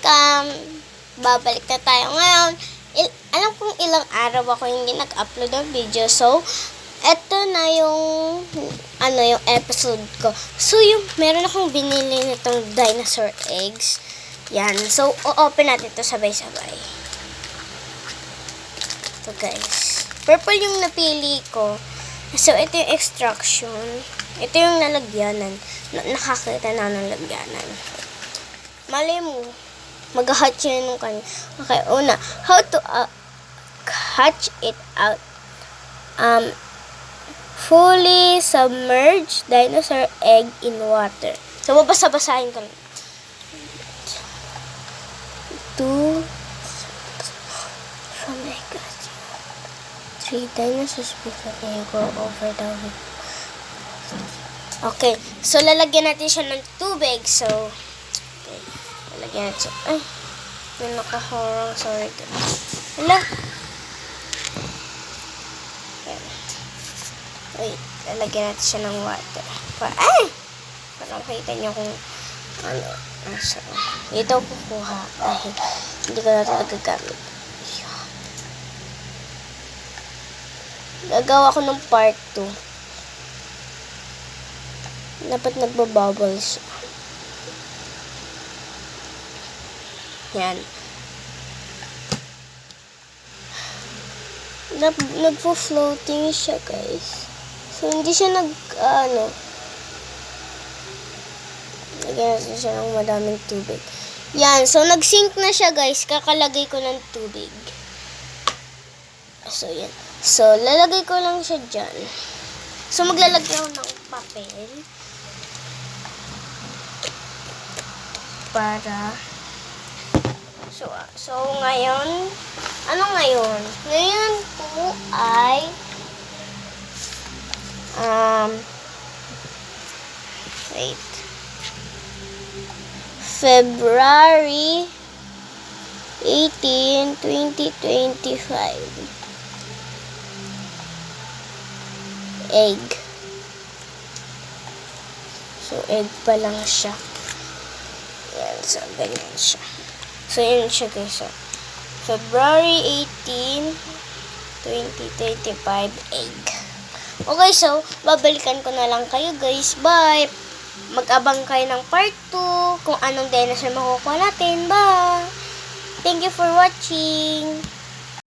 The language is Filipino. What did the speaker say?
welcome! Babalik na tayo ngayon. Alam kong ilang araw ako hindi nag-upload ng video. So, eto na yung yung episode ko. So, meron akong binili nitong dinosaur eggs. Yan. So, o-open natin to sabay-sabay. So, guys. Purple yung napili ko. So, ito yung extraction. Ito yung lalagyanan. Nakakita na ng lagyanan. Malay mo, mag-hatch yun nung kanya. Okay, una, how to hatch it out. Fully submerged dinosaur egg in water. So, babasa-basahin ko lang. 2, oh my God. 3 dinosaurs before they go over the week. Okay, so lalagyan natin siya ng tubig. So, okay, lalagyan natin siya. Ay, may nakahorang. Sorry. Hala. Okay. Wait, lalagyan natin siya ng water. Ay! Parang kita niyo kung ano. So, dito kukuha dahil hindi ko na ito nagagamit. Gagawa ko ng part 2. Dapat nagbabubble siya. Yan. Nagpo-floating siya, guys. So, hindi siya lagyan natin siya ng madaming tubig. Yan. So, nag-sink na siya, guys. Kakalagay ko ng tubig. So, yan. So, lalagay ko lang siya dyan. So, maglalagay ako ng papel. Para so ngayon ngayon po ay wait, February 18, 2025. Egg. So egg pa lang siya. Yan, so, ganyan siya. So, yun siya, guys. So, February 18, 2025, egg. Okay, so, babalikan ko na lang kayo, guys. Bye! Mag-abang kayo ng part 2, kung anong dinosaur makukuha natin. Bye! Thank you for watching!